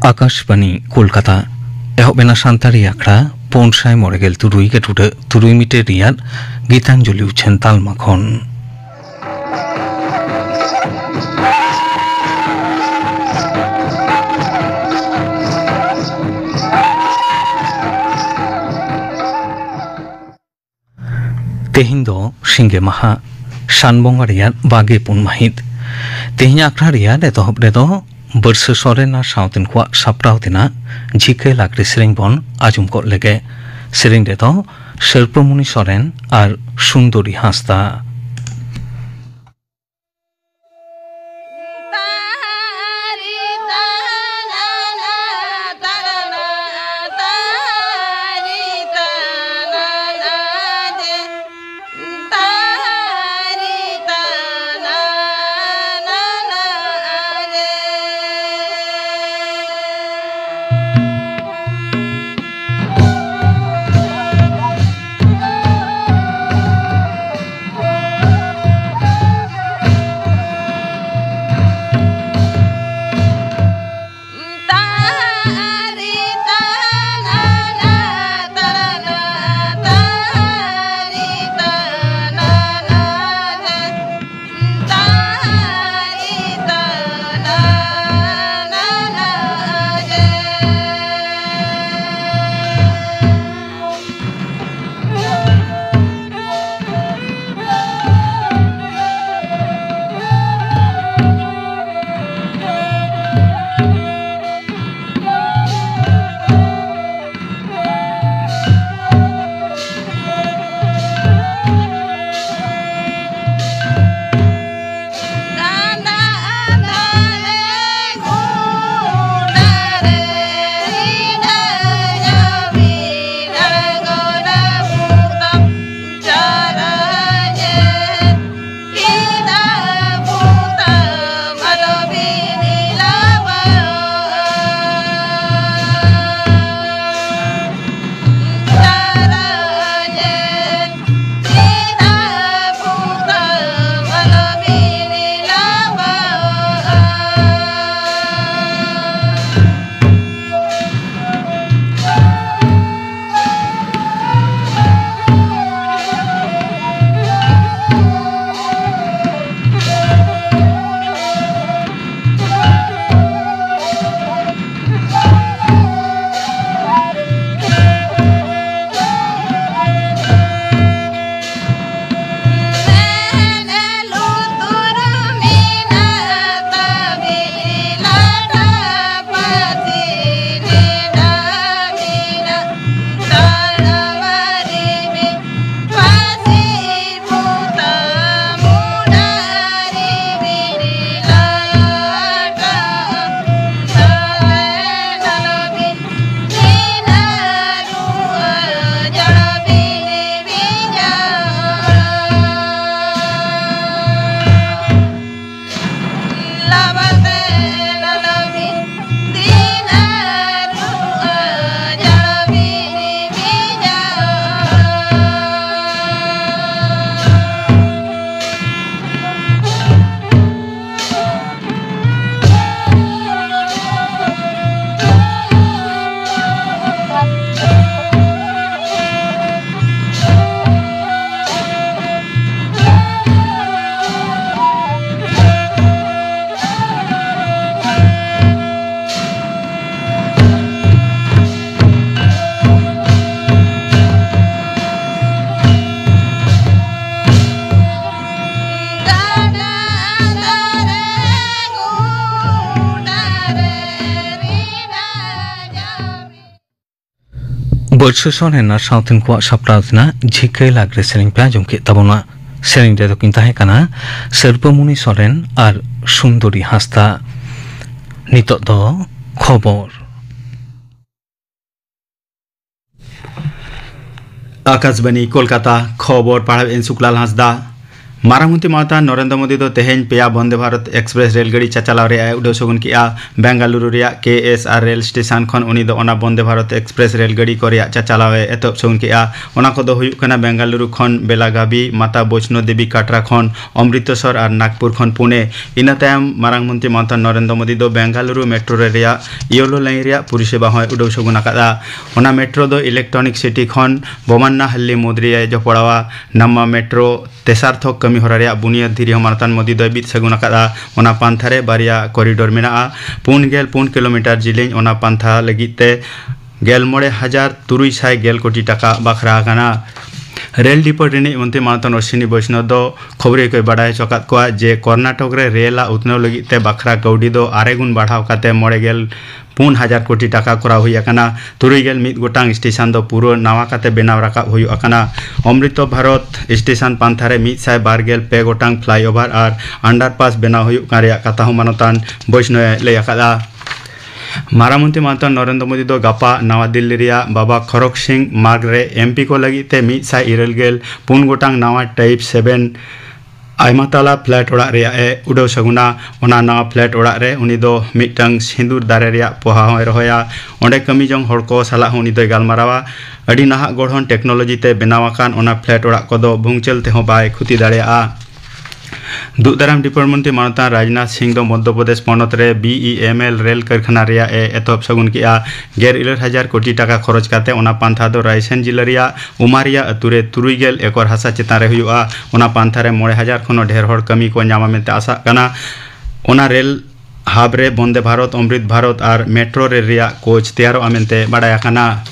आकाशवाणी कोलकाता एहबेना सान्तारी आखड़ा 593 के टुडे 3 मिटे रियाद गीतांजलि उछेन तालमा खन तेहिं दो सिंगे माहा सानबंगा रियाद बागे पुन माहित तेहिं आखड़ा रियाद एतहब रे दो बर्षो सरेना साउथिन को साप्राउतिना झिके लागरे सेरें बन आजुम को लेगे सेरें रे दो शिल्पमुनि सरेन और सुंदरी हांसदा बर्षो सरेना साउथिन को साप्राउतिना झिके लागरे सेरें पे आजुम के तबना सेरें रे दो किन ताहेकाना शिल्पमुनि सरेन और सुंदरी हांसदा नितो दो खबर आकाशवाणी कोलकाता खबर पढ़ा शुक्लाल हांसदा मारांगमंत्री माता नरेंद्र मोदी दो तेहेन पेया वंदे भारत एक्सप्रेस रेलगाड़ी चाचालाव रे उड़ाव सगुन किया बेंगालुरु रे KSR रेल स्टेशन खन उनी दो ओना वंदे भारत एक्सप्रेस रेलगाड़ी को रे चाचालाव एतब सगुन किया ओना को दो हुयुक कना बेंगालुरु खन बेलागावी माता वैष्णो देवी काटरा खन अमृतसर और नागपुर खन पुणे इना तायम मारांगमंत्री माता नरेंद्र मोदी दो बेंगालुरु मेट्रो रे येलो लाइन रे परिसेवा होय उड़ाव सगुन आकादा ओना मेट्रो दो इलेक्ट्रॉनिक सिटी खन बोमान्ना हल्ली मुद्रिया जो पड़ावा नम्मा मेट्रो तेसारथो कमी होरा बुनियाद धीरे मानतान मोदी दो बीत सगुन आकादा ओना पांथारे बारिया कॉरिडोर मेना 4 किलोमीटर जिलिंग ओना पांथा लगिते 16,300 कोटी टाका बाखरा काना रेल डिपो रिनी मंत्री मानतान अश्विनी वैष्णव दो खबरे को बाडाय चकात को जे कर्नाटक रे रेला उतनव लगिते बाखरा कौडी दो 8 गुण बढ़ाव काते 4,000 कोटी टाका करा हुई अकाना 3 गोटांग स्टेशन दो पूरा नवा काते बेनाव रखा हुई अकाना अमृत भारत स्टेशन पांथारे 122 गोटांग फ्लाईओवर और अंडरपास बेनाव हुई कथा मानतान वैष्णव लय अकादा मारामंत्री मानतान नरेंद्र मोदी दो गपा नवा दिल्ली रिया बाबा खड़क सिंह मार्ग रे MP को लगिते 124 गोटांग नवा टाइप 7 आयमाताला फ्लैट ओड़ा रे उड़ाव सगुना ओना नवा फ्लैट ओड़ा रे उनी दो मिटंग सिंदूर दारे रे पोहा होय रहोया ओंडे कमी जंग हड़ को साला उनी दो गालमारावा अड़ी नाहा गढ़न टेक्नोलॉजी ते बेनावाकान ओना फ्लैट ओड़ा को दो भुंगचल ते हो बाय खुती दाड़ेया दूधराम डिपार्टमेंट मानता राजनाथ सिंह दो मध्य प्रदेश पनत रे BEML रेल कारखाना रे एतब सगुन किया 11,000 कोटी टाका खरच काते ओना पांथा दो रायसेन जिला रिया उमारिया अतुरे 3 एकड़ हासा चितान रे हुआ ओना पांथा रे 9,000 खनो ढेर हड़ कमी को नामा मेते आशा कना ओना रेल हाब रे वंदे भारत अमृत भारत और मेट्रो रेल रिया कोच तैयारो आमेनते बाडाया कना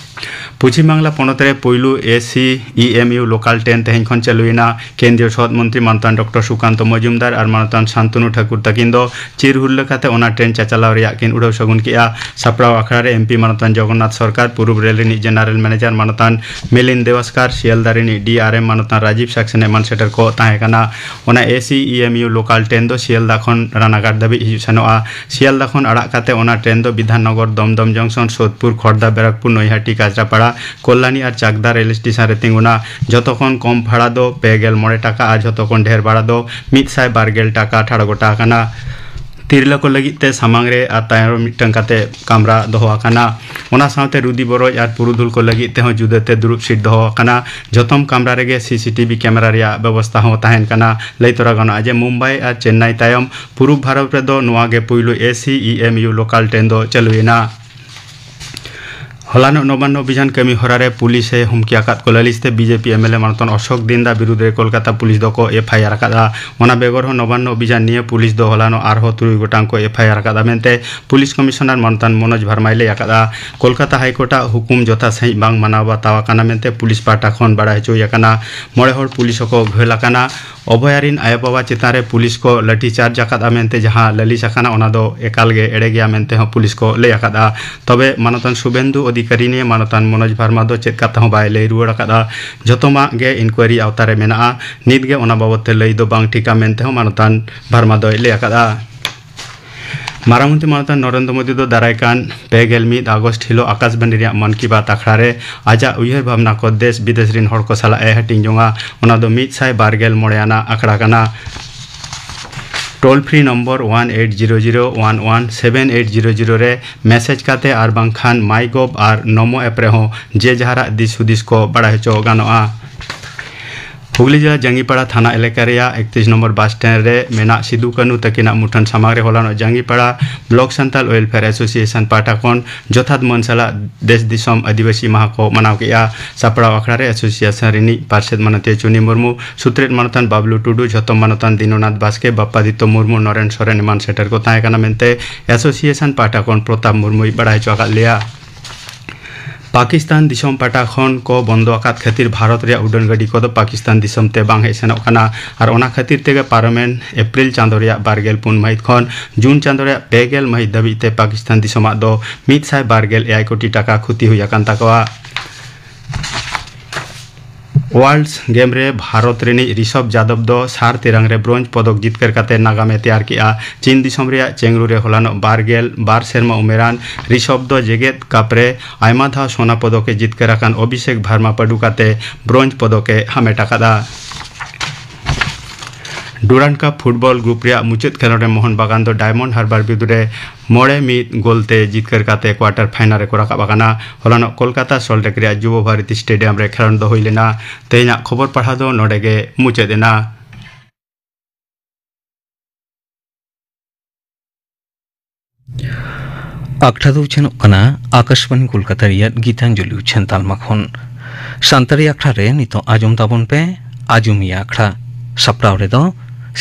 पश्चिम बांगला पनत रे पोइलु ACEMU लोकल ट्रेन तेहन खन चलुइना केंद्रीय स्वास्थ्य मंत्री मानतान डॉक्टर सुकांत मजुमदार और मानतान शांतनु ठाकुर तकिन दो चिरहुल्ल काते ओना ट्रेन चाचालाव रिया किन उड़ाव सगुन किया सप्राव आखड़ा रे MP मानतान जगन्नाथ सरकार पूर्व rail Rini general manager मानतान Milind Devaskar Sealdah Rini DRM मानतान Rajiv सक्सेने मान सेटर को ताहे कना ओना ACEMU लोकल ट्रेन दो सियालदा खन रानाघाट दाबी हिजु सनोआ सियालदा खन अड़ा काते ओना ट्रेन दो विधाननगर दमदम जंक्शन सोदपुर खड़दा बेराकपुर नईहाटी काजरापाड़ा कोल्लानी और चाकदा रेल स्टेशन रे तिंगुना जतखन कम भाड़ा दो 9 टाका और जतखन ढेर भाड़ा दो 112 टाका 18 गोटा काना तिरला को लगी ते सामांग रे आ तायरो मिटंग काते कमरा दोहो काना ओना साथे रुदी बरोज और पुरुधुल को लगी ते हो जुदते दुरुप सीट दोहो काना जतम कमरा रे CCTV कैमरा रिया व्यवस्था हो ताहेन काना लई तोरा गना जे मुंबई और चेन्नई तायम पूर्व भारत रे दो नोआ गे पुइलो ACEMU लोकल ट्रेन दो चलुइना हलानो नबान्न अभियान कमी होरारे पुलिस हुमकी आकात को ललिसते BJP MLA मानतन अशोक दिंदा विरुद्ध रे कोलकाता पुलिस दो को FIR आकादा ओना बेगर हो नबान्न अभियान निये पुलिस दो हलानो आरहो 3 गोटांग को FIR आकादा मेनते पुलिस कमिश्नर मानतन मनोज भरमाइले आकादा कोलकाता हाईकोर्टा हुकुम जथा सही बांग मानावा तावा काना मेनते पुलिस पाटा खन बाड़ा हचो याकाना मोड़े हर पुलिस को घोला काना अभयारिन आया बाबा चितारे पुलिस को लाठी चार्ज आकादा मेनते जहां ललिस आकाना ओना दो एकाल गे एड़े गया मेनते हो पुलिस को ले आकादा तबे मानतन शुभेंदु अधिकारी ने मानतान मनोज भर्मा दो चेक काता हो बाय लई रुवाड़ आकादा जतोमा गे इंक्वायरी आवतारे मेना नित गे ओना बाबते लई दो बांग ठिका मेनते हो मानतान भर्मा दो ले आकादा मारामंत्री मानतान नरेंद्र मोदी दो दारायकान 21 अगस्त हिलो आकाशबाणी रे मन की बात आखड़ा रे आजा उयहर भावना को देश विदेश रिन हड़ को साला हटिंग जोंगा ओना दो 122 आना आखड़ा काना टोल फ्री नंबर 1800117800 रे मैसेज काते आर बांखान माईगोव और नमो ऐप रे हो जे जहारा दिस हुदिस को बड़ा हचो गानोआ हुगली जिला जंगीपाड़ा थाना एलेका 31 नंबर बस स्टैंड रे मेना सिदु कानू तकिना मुठन सामाग रे होलानो Jangipara block Santal welfare association पाटाकोन जोथात मनसाला देश दिसम आदिवासी माह को मनाव किया सापड़ा आखड़ा रे एसोसिएशन रिनी पार्षद मानते चुनी मुर्मू सुत्रेत मानतन बाबलू टुडू जतम मानतन दिनोनाथ बास्के बाप्पादित्य मुर्मू नरेन सोरेन मान सेटर को ताहे काना मेनते एसोसिएशन पाटाकोन प्रताप मुर्मू बड़ाई चौका लिया पाकिस्तान दिसम पाटाखन को बंद आकात खातिर भारत रे उड़ान गाड़ी को पाकिस्तान दिसम ते बांग हेसनोक काना और ओना खातिर तेगे पार्लियामेंट एप्रिल चांदो रे 24 महित खन जून चांदो रे 20 महित दाबी ते पाकिस्तान दिसम दो 122 कोटी टाका क्षति हुई आकान ताकवा वर्ल्ड गेम रे भारत रेनी ऋषभ यादव दो सार तिरंग रे ब्रोंज पदक जितकर काते नागामे तैयार किया चीन दिसम रे चेंगरू रे होलानो 12 सेरमा उमेरान ऋषभ दो जेगेत कप रे आयमा धा सोना पदके जितकर आकान अभिषेक भर्मा पडु काते ब्रोंज पदके हामेटा कादा डुरांड कप फुटबॉल ग्रुप रे मुचाद खेलोड रे मोहन बागान दो डायमंड हार्बर बिदुरे मोड़े मिद गोलते जितकर काते क्वार्टर फाइनल रे कोराका बागाना हलानो कोलकाता सल्टलेक रे युवा भारती स्टेडियम रे खेलोड दो होइलेना तेना खबर पढ़ा दो नोडेगे मुचादेना आखड़ा दो उछन कना आकाशवाणी कोलकाता रिया गीतांजलि उछन तालमा खन सान्तारी आखड़ा रे नितो आजम ताबन पे आजुमिया आखड़ा सप्राव रे दो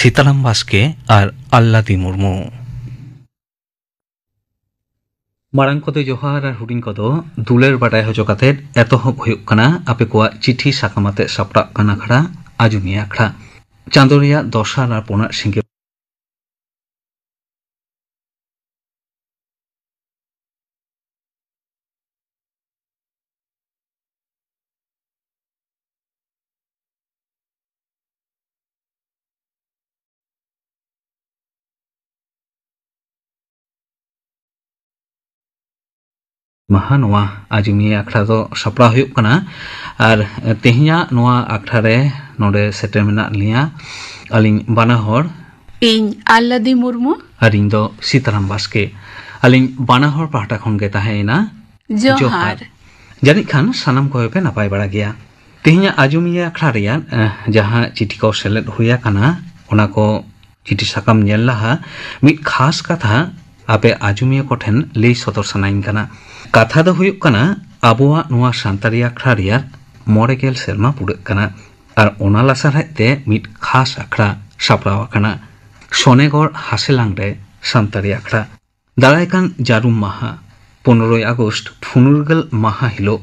सीताराम बास्के और आल्लादी मुर्मू मारांग को जोहार और हुडिंग को दुलेर बाडाय हजो काते एतोहब हुयुग कना आपे कोआ चिठी साकामाते सप्रा कना खड़ा आजुमिया आखड़ा चांदोरिया दशा और पोना सिंगे महानवा आजुमिया आखड़ा दो सप्रा हुयुग कना और तेहिया नवा आखड़ा रे नोडे सेटे मेना लिया अलिंग बाना हर इन आल्लादी मुर्मू और इन दो सीताराम बास्के अलिंग बाना हर पाहटा खन गे ताहेना जोहार जानिक खान सनम को पे नपाय बड़ा गया तेहिया आजुमिया आखड़ा रिया जहां चिठी को सेलेद हुया कना ओना को चिठी साकाम नेल लहा मिद खास कथा आपे आजुमिया को ठेन ले सदर सनाइन कना कथा दो हुयुग कना आबोआ नुआ सान्तारी आखड़ा रिया मोरेगेल सेरमा पुरग कना और ओना लासारते मिद खास आखड़ा सापराव कना सोनेगढ़ हासेलांग रे सान्तारी आखड़ा दारायकान जारुम माहा 15 আগস্ট फुनुरगल माहा हिलो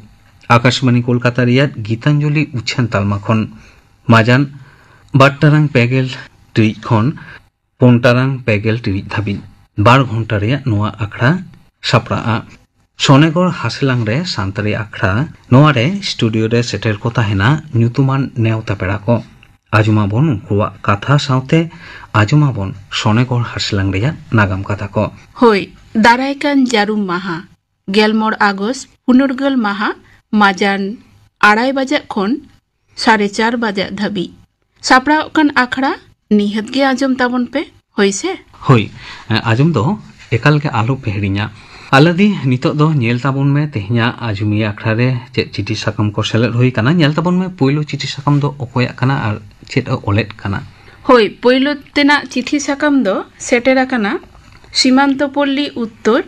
आकाशवाणी कोलकाता रिया गीतांजलि उछन तालमा खन माजान 12 टारां पेगेल टिरिज खन 4 टारां पेगेल टिरिज धाबिन 12 घंटा रिया नुआ आखड़ा सापराआ सोनेगढ़ हासेलांग रे सान्तारी आखड़ा नोआ रे स्टूडियो रे सेटेर को ताहेना न्यूतुमान नेवता पेड़ा को आजुमाबन उनकुआ कथा साउते आजुमाबन सोनेगढ़ हासेलांग रे नागाम कथा को होय दारायकान जारुम माहा गेलमोड़ আগস্ট पुनर्गल माहा माजान 2:30 बजे खन 4:30 बजे धाबी सापड़ाव कान आखड़ा निहत गे आजम ताबन पे होइसे होय आजम दो एकाल के आलो पेहरिया आलादी नितो दो नेल ताबन में तेहिया आजुमिया आखड़ा रे चे चिठी साकाम को सेलेद हुई कना नेल ताबन में पोइलो चिठी साकाम दो ओकोया कना और चेत ओलेट कना होय पोइलो तेना चिठी साकाम दो सेटेरा कना सीमांतपल्ली उत्तर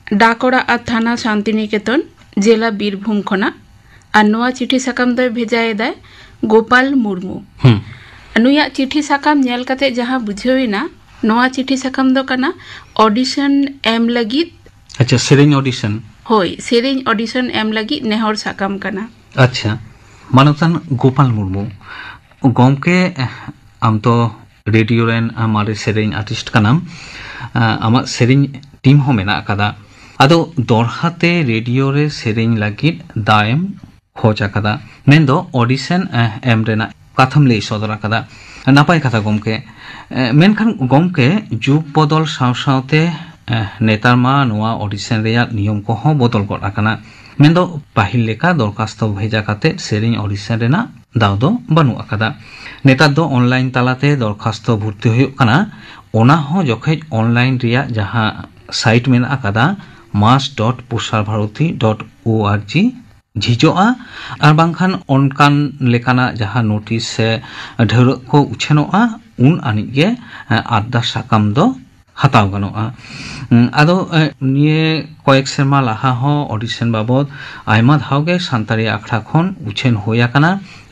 डाकोड़ा और थाना शांतिनिकेतन जिला बीरभूम खना और नोआ चिठी साकाम दो भेजाए दाय गोपाल मुर्मू नुया चिठी साकाम नेल कते जहां बुझेविना नोआ चिठी साकाम दो कना ऑडिशन एम लगी अच्छा सेरेंग ऑडिशन होय सेरेंग ऑडिशन एम लगी नेहर साकाम कना अच्छा मानवतान गोपाल मुर्मू गोमके आम तो रेडियो रेन हमारे सेरेंग आर्टिस्ट का नाम आमा सेरेंग टीम हो मेना कदा अदो दोरहाते रेडियो रे सेरेंग लगित दायम खोजा कदा मेन दो ऑडिशन एम रेना कथम ले सदरा कदा नापाय कथा गोमके मेनखान गोमके जुग बदल सावसावते नेतार मा नोआ ऑडिशन रेया नियम को हो बदल गड आकना मेन दो पाहिल लेका दरखास्त भेजा काते सेरेंग ऑडिशन रेना दाव दो बनु आकदा नेतार दो ऑनलाइन तालाते दरखास्त भर्ती हुयुग कना ओना हो जखे ऑनलाइन रिया जहां साइट मेना आकदा mas.pusarbharati.org झिजोआ और बांखान ऑनकान लेकाना जहां नोटिस से ढेर को उछेनोआ उन आनिगे आदा साकाम दो हताव गनोआ आदो निये कयेक सेरमा लाहा हो ऑडिशन बाबद आयमा धावगे सान्तारी आखड़ा खन उछेन होया कना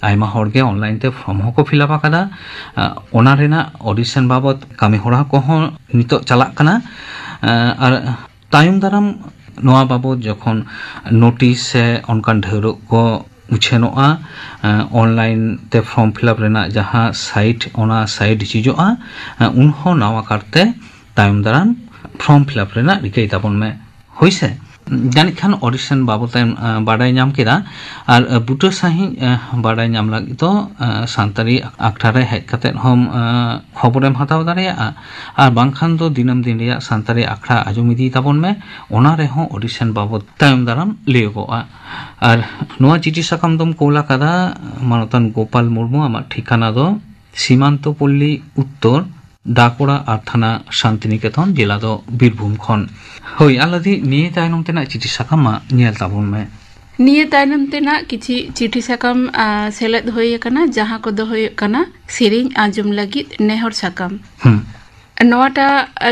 आयमा हरगे ऑनलाइन ते फॉर्म हो को फिलअप आकादा ओना रेना ऑडिशन बाबद कामी होरा को हो नितो चलाक कना और तायम दाराम नोआ बाबद जखन नोटिस से ऑनकान ढेर को उछेनोआ ऑनलाइन ते फॉर्म फिलअप रेना जहां साइट ओना साइट झिजोआ उनहो नावा करते तायम दाराम फॉर्म फिलअप रेना रिकाई ताबन में होइसे जानिक खान ऑडिशन बाबद बाडाय नाम केदा और बुटो साही बाडाय नाम लगी तो सान्तारी आखड़ा रे हेज कते हम खबरेम हताव दारेया और बांखान दो दिनम दिन रिया सान्तारी आखड़ा आजुमिदी ताबन में ओना रे हो ऑडिशन बाबद तायम दाराम लेगोआ और नोआ चिठी साकाम दम कोला कदा मानतान गोपाल मुर्मू आमा ठिकाना दो সীমান্তপল্লী উত্তর ডাকোড়া আর থানা শান্তিনিকেতন জেলা দ বীরভূম খন হই আলাদি নিয়ে তাইনম তেনা চিঠি সাকামা নিয়েল তাবুন মে নিয়ে তাইনম তেনা কিছু চিঠি সাকাম সেলেদ হয়ে কানা যাহা কদো হয়ে কানা সেরিং আজম লাগিত নেহর সাকাম নয়াটা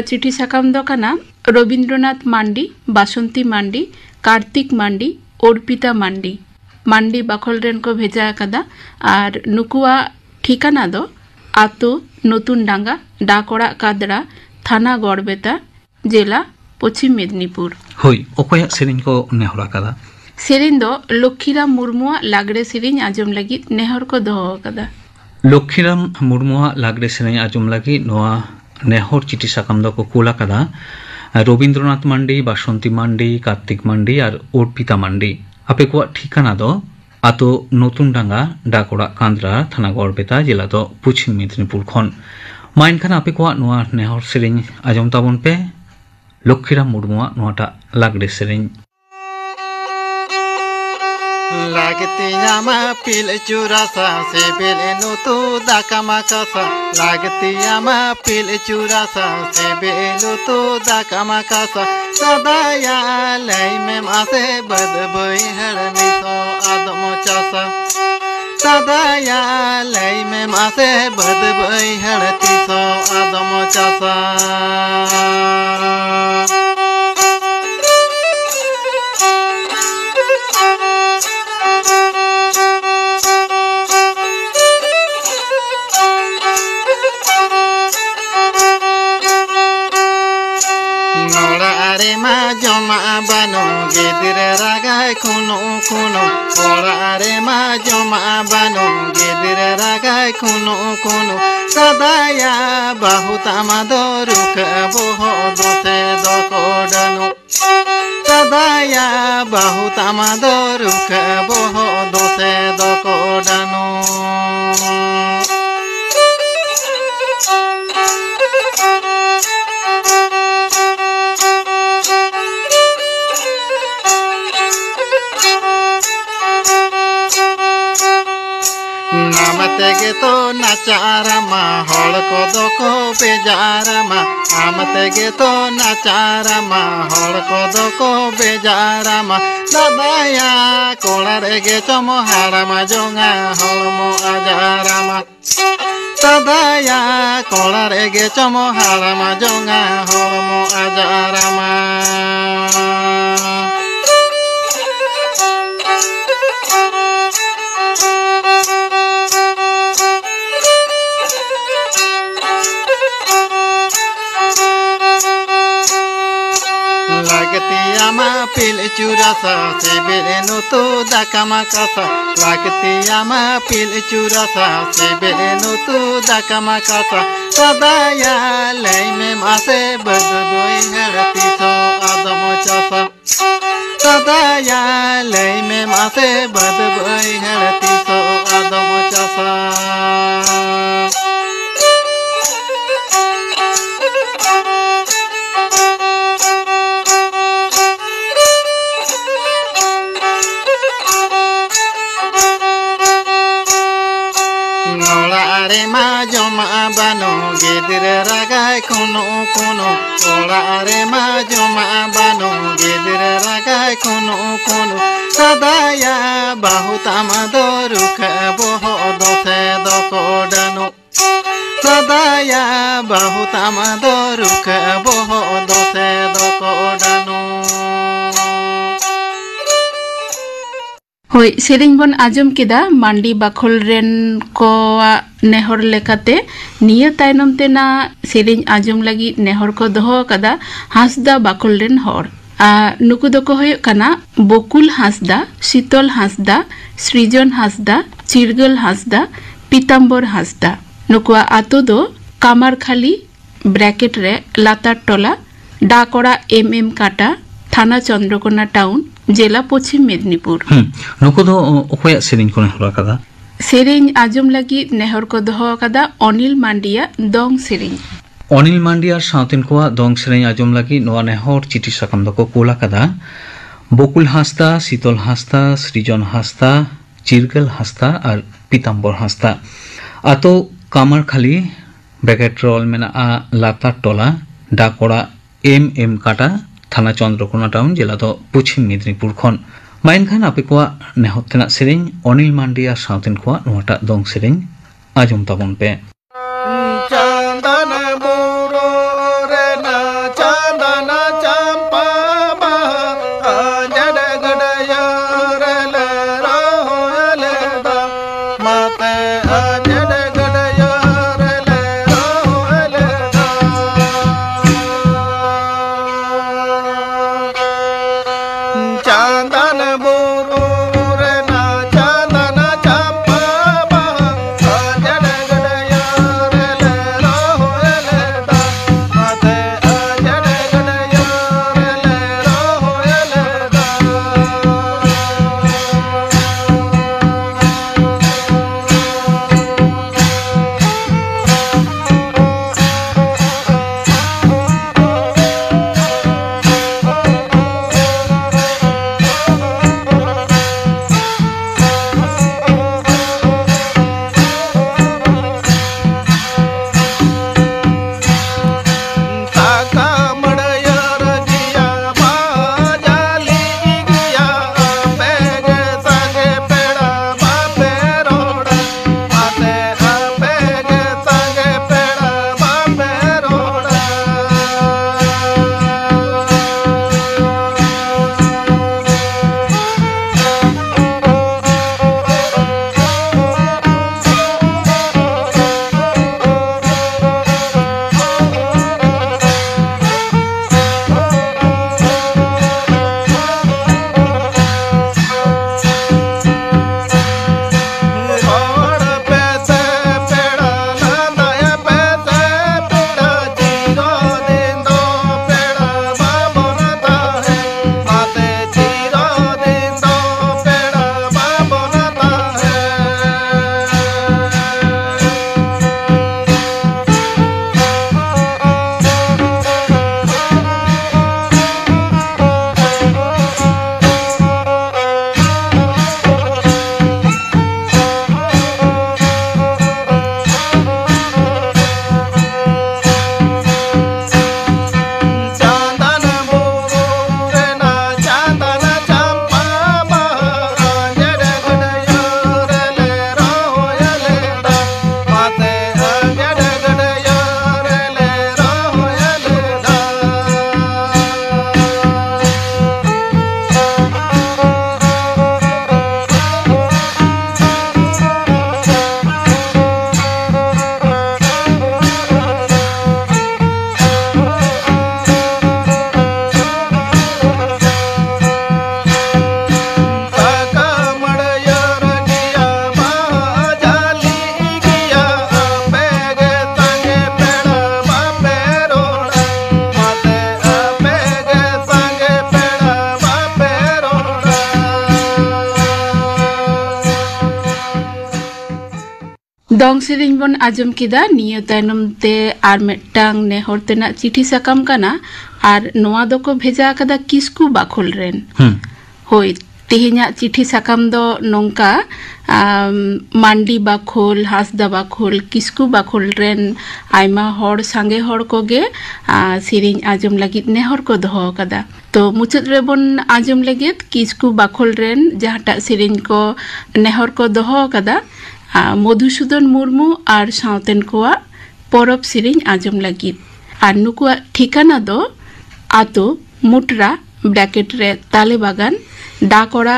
চিঠি সাকাম দো কানা রবীন্দ্রনাথ মান্ডি বাসন্তী মান্ডি কার্তিক মান্ডি অর্পিতা মান্ডি মান্ডি বাখল রেন को भेजा कदा আর নুকুয়া ঠিকানা দো আতো নতুন ডাঙ্গা ডাকড়া কাদরা থানা গড়বেতা জেলা পশ্চিম মেদিনীপুর হই অকয়া সেরিং কো নেহরা কাদা সেরিং দো লক্ষ্মীরাম মুর্মুয়া লাগড়ে সেরিং আজম লাগি নেহর কো দো কদা লক্ষ্মীরাম মুর্মুয়া লাগড়ে সেরিং আজম লাগি নোয়া নেহর চিঠি সাকাম দো কো কোলা কাদা রবীন্দ্রনাথ মান্ডি বাসন্তী মান্ডি কার্তিক মান্ডি আর অর্পিতা মান্ডি আপে কোয়া ঠিকানা দো আতো নতুন ডাঙ্গা ডাকড়া কান্দ্রা থানা গড়বেতা জেলা দ পশ্চিম মেদিনীপুর খন মাইন খানা আপে কোয়া নোয়া নেহর সেরিং আজম তাবন পে লক্ষ্মীরাম মুর্মুয়া নোয়াটা লাগড়ে সেরিং লাগতি আমা পিল চুরাসা সে বেলে নতু দাকামা কাসা লাগতি আমা পিল চুরাসা সে বেলো তো দাকামা কাসা সদায়া লাই মে মাসে বদবই হড়নি সো আদম চাসা সদায়া লাই মে মাসে বদবই হড়তি সো আদম চাসা জমা বানো গেদিরে রাগায় খুনো খুনো ওরারে মা জমা বানো গেদিরে রাগায় খুনো খুনো সদায়া বহুত আমাদের রুখ বহ দোষে দকডানো সদায়া বহুত আমাদের রুখ বহ দোষে দকডানো আমতেগে তো নাচারামা হল কদকো বেজারামা আমতেগে তো নাচারামা হল কদকো বেজারামা দাদায়া কোলারেগে চমহারামা জঙ্গা হলম আজারামা দাদায়া কোলারেগে চমহারামা জঙ্গা হলম আজারামা লাগতি আমা পিল চুরাসা সে বেলে নতু দাকামা কাসা লাগতি আমা পিল চুরাসা সে বেলে নতু দাকামা কাসা সদায়া লাই মে মাসে বদবই হড়তি সো আদম চাসা সদায়া লাই মে মাসে বদবই হড়তি সো আদম চাসা ওড়ারে মা জমা বানো গেদিরে রাগায় খুনো খুনো ওড়ারে মা জমা বানো গেদিরে রাগায় খুনো খুনো সদায়া বহুত আমাদের রুখ বহ দোষে দকডানো সদায়া বহুত আমাদের রুখ বহ দোষে দকডানো হই সেরিং বন আজম কেদা মান্ডি বাখল রেন को नेहर लेकाते निया तायनम तेना सेरिं आजम लगी नेहर को दोहो कदा हासदा बाकुल रेन हर नुकु दको होय काना बकुल हासदा शीतल हासदा सृजन हासदा चिरगल हासदा पीताम्बर हासदा नुकुआ आतो दो कामारखाली ब्रैकेट रे लातार टोला डाकड़ा एम काटा थाना चंद्रकोना टाउन জেলা পশ্চিম মেদিনীপুর নুকু দো অকয়া সেরিং কোন হরা কাদা সেরিং আজম লাগি নেহর কো দহ কাদা অনিল মান্ডিয়া দং সেরিং অনিল মান্ডিয়ার সাউতেন কোয়া দং সেরিং আজম লাগি নোয়া নেহর চিঠি সাকাম দকো কোলা কাদা বকুল হাসতা শীতল হাসতা সৃজন হাসতা চিরগল হাসতা আর পীতাম্বর হাসতা আতো कामरखाली ब्रैकेट रोल में लातार टोला डाकोड़ा एम काटा थाना चंद्रकोना टाउन जिला दो पश्चिम मेदिनीपुर खन माइन खान आपे को नेहतना सेरें अनिल मांडिया साउथन को नोटा दंग सेरें आजम तबन पे दंग सेरें बन आजम किदा नियो तायनम ते आर मिदटांग नेहर तेना चिठी साकाम काना आर नोआ दको भेजा कदा किसकु बाखोल रेन होय तेहेnya चिठी साकाम दो नोंका मांडी बाखोल हासदा बाखोल किसकु बाखोल रेन आयमा हर सांगे हर कोगे सेरें आजम लगित नेहर को दोहो कदा तो मुचाद रेबन आजम लगित किसकु बाखोल रेन जहाटा सेरें को नेहर को दोहो कदा मधुसूदन मुर्मू और साउतेन कोआ परब सेरें आजम लगित और नुकुआ ठिकाना दो आतो मुटरा ब्रैकेट रे ताले बागान डाकोड़ा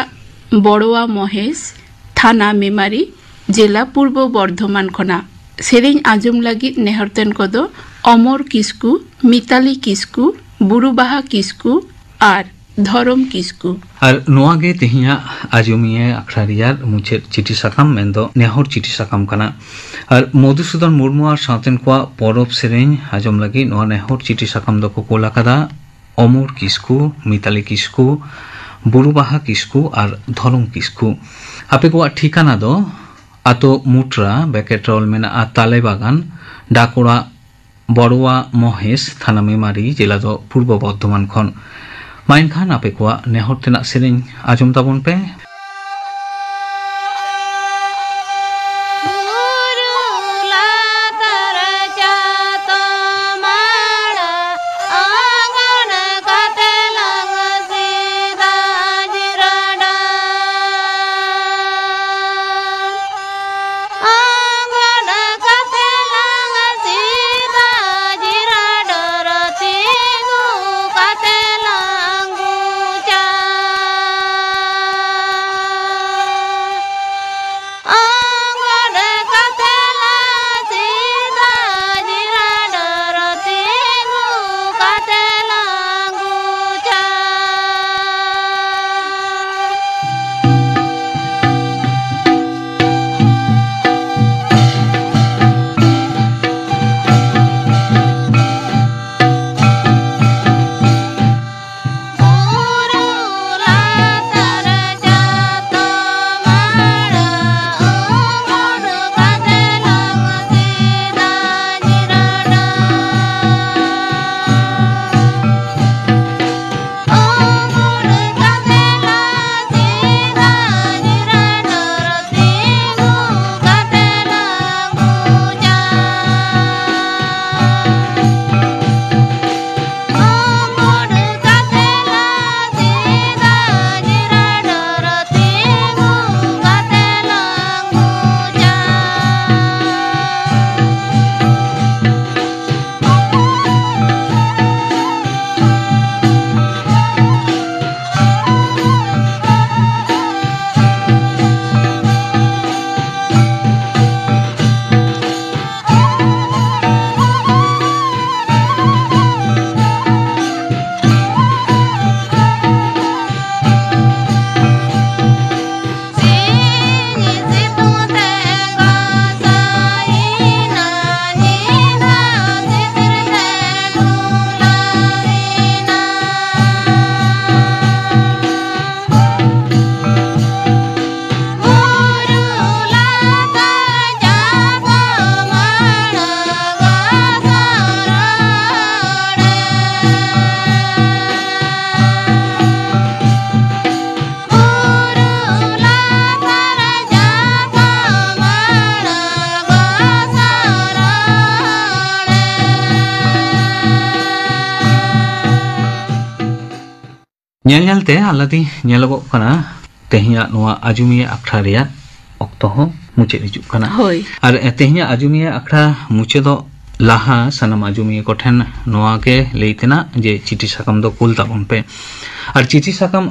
बड़ोआ महेश थाना मेमारी जिला पूर्व बर्धमान खना सेरें आजम लगित नेहरतेन को दो अमर किस्कु मिताली किस्कु बुरुबाहा किस्कु और धरम किस्कु और नोआगे तेहिया आजमिया अखरारियार मुझे चिठी साकाम मेंदो नेहर चिठी साकाम कना और मधुसूदन मुर्मू और साउतेन को परब सेरें आजम लगी नोआ नेहर चिठी साकाम दो को कोलाकादा अमर किस्कु मिताली किस्कु बुरुबाहा किस्कु और धरम किस्कु आपे को ठिकाना दो आतो मुट्रा बेकेट्रोल में ताले बागान डाकोड़ा बड़ोआ महेश थाना मेमारी जिला दो पूर्व बर्धमान खन माइन खान आपे को नेहर तेना सेरें आजम ताबन पे nyal nyalte aladi nyalogok kana tehnya noa ajumiya akhra reya okto ho muche hijuk kana hoi ar tehnya ajumiya akhra muche do laha sanam ajumiya ko then noa ke leitena je chithi sakam do kul tabon pe ar chithi sakam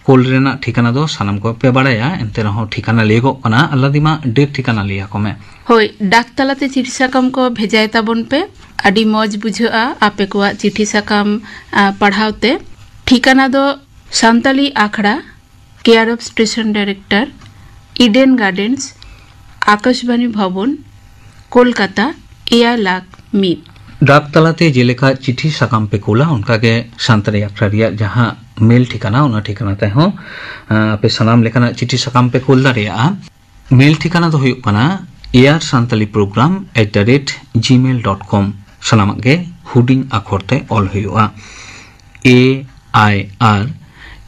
kul rena ঠিকানা do sanam ko pe badaya ente ho ঠিকানা legok kana aladi ma det ঠিকানা liya kome hoi dak talate chithi sakam ko bhejay tabon pe adi moj bujhoa ape ko chithi sakam padhaute ঠিকানা do Santali Akhड़ा care of station director Eden Gardens Akashvani Bhavan Kolkata 1,00,000 डाक तलाते जेलेका चिठी साकाम पे Cola उनका के शांतरी अक्षरिया जहां mail ठिकाना उना ठिकाना ते हो पे सलाम लेखना चिठी साकाम पे कोल दारिया मेल ठिकाना तो हुई पना airsantalipprogram@gmail.com सलाम के हुडिंग अखरते ऑल हुआ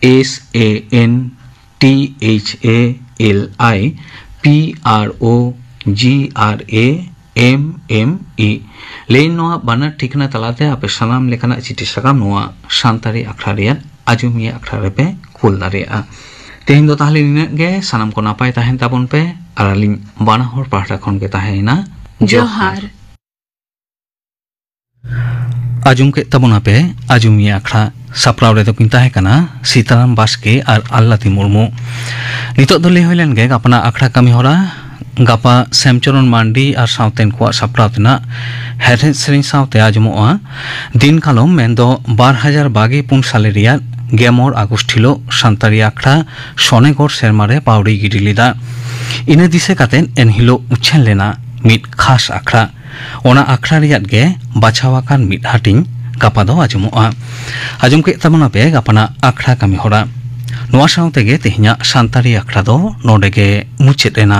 AIRSANTALIPROGRAMME लेन नोआ बानर ठिकाना तलाते आपे सलाम लेखना चिठी साकाम नोआ शांतारी अखरारिया आजुमिया अखरारे पे कुल दारिया तेहिन दो ताहले निगे सनाम को नापाय ताहेन ताबन पे आरालिन बाना हर पाहटा खन के ताहेना जोहार आजुम के तबना पे आजुमिया अखरा साप्राव रे तो किन ताहे कना सीताराम बास्के और आल्लाती मुर्मू नितो दो ले होइलेन गे अपना अखरा कमी होरा गापा सेमचरण मांडी और साउतेन को साप्राव तना हेरे श्रेणी साउते आजुमोआ दिन कालम मेंदो 2024 साले रिया गेमर आगस्टिलो शांतारी अखरा सोनेगढ़ सेरमारे पाउडी गिडिलिदा इने दिसे कातेन एनहिलो उछेन लेना मिट खास अखरा ओना अखरा रियात गे बाछावाकान मिट हाटिंग गापा दो आजुमोआ आजुम के तबना पे गापना अखरा कमी होरा नोआ साउते गे तेहिया शांतारी अखरा दो नोडे गे मुचेत एना।